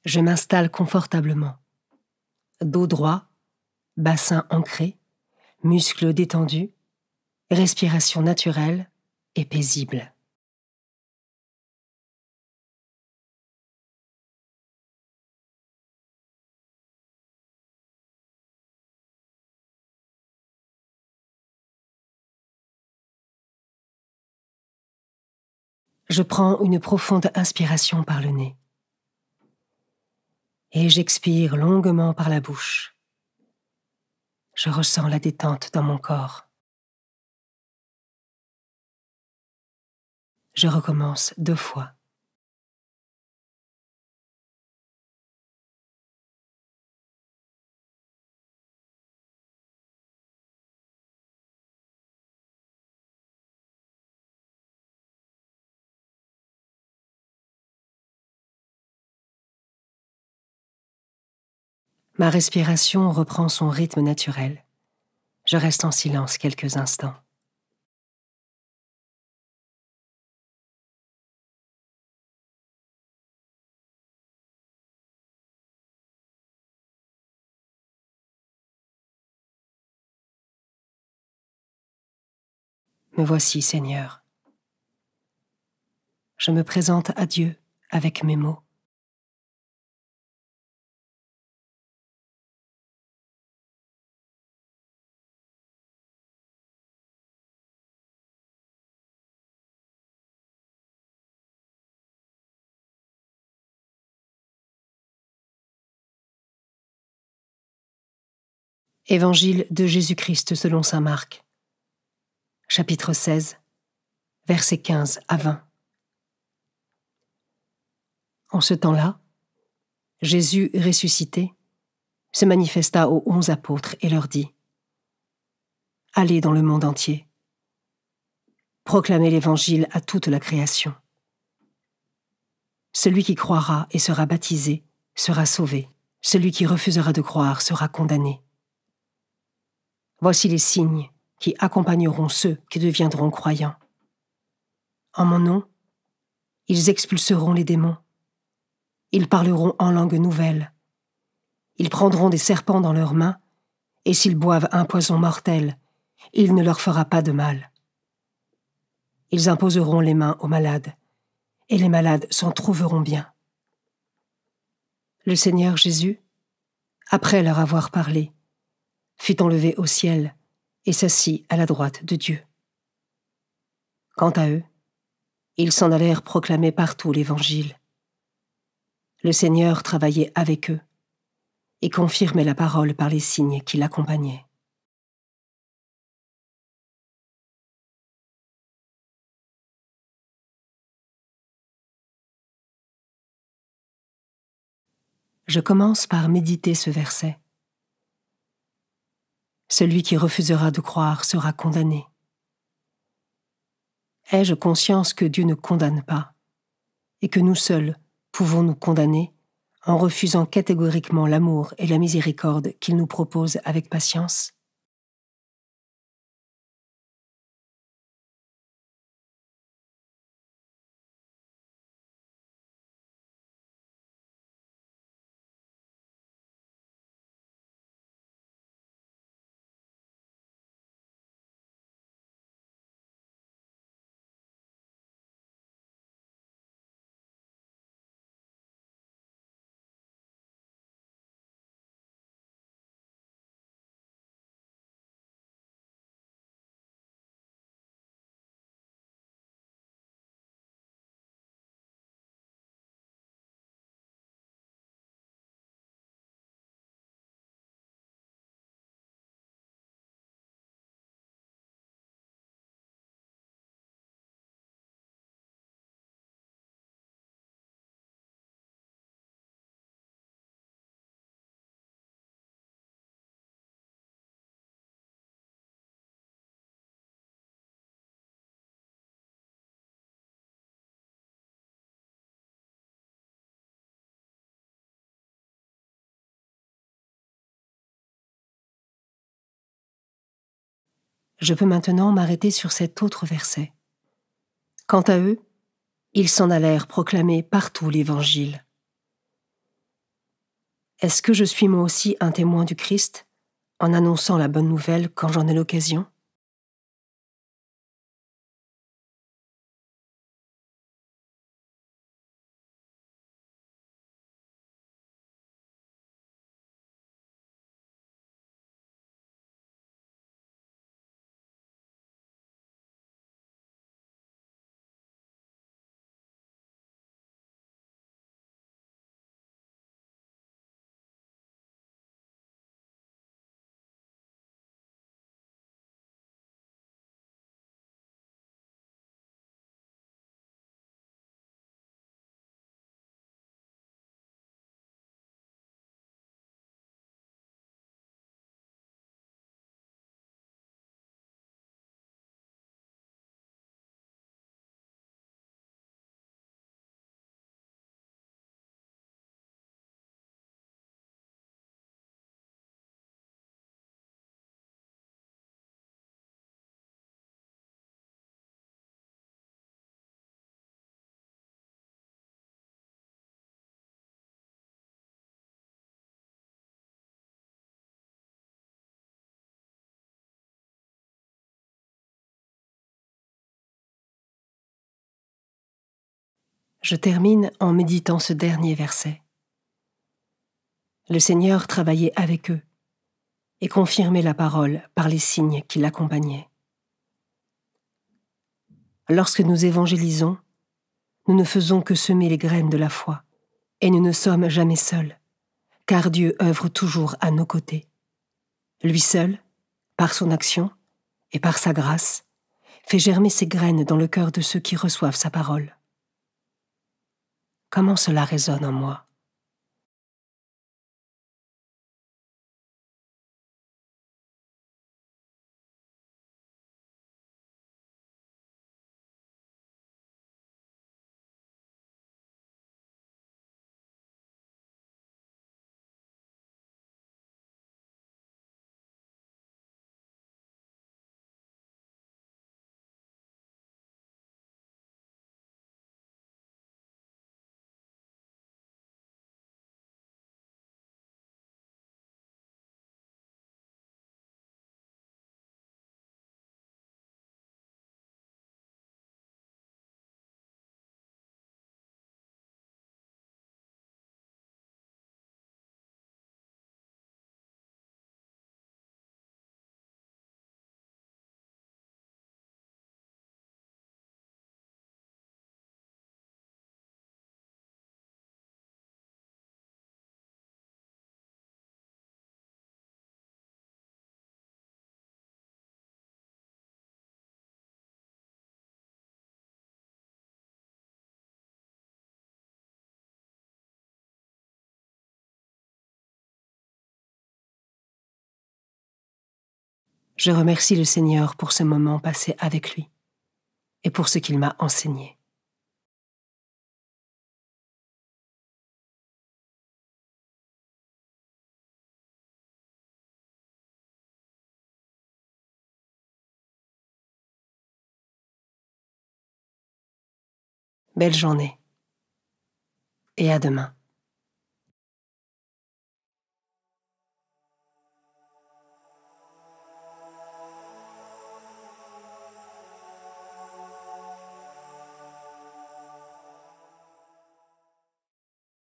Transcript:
Je m'installe confortablement. Dos droit, bassin ancré, muscles détendus, respiration naturelle et paisible. Je prends une profonde inspiration par le nez et j'expire longuement par la bouche. Je ressens la détente dans mon corps. Je recommence 2 fois. Ma respiration reprend son rythme naturel. Je reste en silence quelques instants. Me voici, Seigneur. Je me présente à Dieu avec mes mots. Évangile de Jésus-Christ selon saint Marc, chapitre 16, versets 15 à 20. En ce temps-là, Jésus ressuscité se manifesta aux 11 apôtres et leur dit : « Allez dans le monde entier, proclamez l'Évangile à toute la création. Celui qui croira et sera baptisé sera sauvé, celui qui refusera de croire sera condamné. Voici les signes qui accompagneront ceux qui deviendront croyants. En mon nom, ils expulseront les démons. Ils parleront en langue nouvelle. Ils prendront des serpents dans leurs mains, et s'ils boivent un poison mortel, il ne leur fera pas de mal. Ils imposeront les mains aux malades, et les malades s'en trouveront bien. » Le Seigneur Jésus, après leur avoir parlé, fut enlevé au ciel et s'assit à la droite de Dieu. Quant à eux, ils s'en allèrent proclamer partout l'Évangile. Le Seigneur travaillait avec eux et confirmait la parole par les signes qui l'accompagnaient. Je commence par méditer ce verset. Celui qui refusera de croire sera condamné. Ai-je conscience que Dieu ne condamne pas et que nous seuls pouvons nous condamner en refusant catégoriquement l'amour et la miséricorde qu'il nous propose avec patience ? Je peux maintenant m'arrêter sur cet autre verset. Quant à eux, ils s'en allèrent proclamer partout l'Évangile. Est-ce que je suis moi aussi un témoin du Christ, en annonçant la bonne nouvelle quand j'en ai l'occasion ? Je termine en méditant ce dernier verset. Le Seigneur travaillait avec eux et confirmait la parole par les signes qui l'accompagnaient. Lorsque nous évangélisons, nous ne faisons que semer les graines de la foi, et nous ne sommes jamais seuls, car Dieu œuvre toujours à nos côtés. Lui seul, par son action et par sa grâce, fait germer ses graines dans le cœur de ceux qui reçoivent sa parole. Comment cela résonne en moi ? Je remercie le Seigneur pour ce moment passé avec lui et pour ce qu'il m'a enseigné. Belle journée et à demain.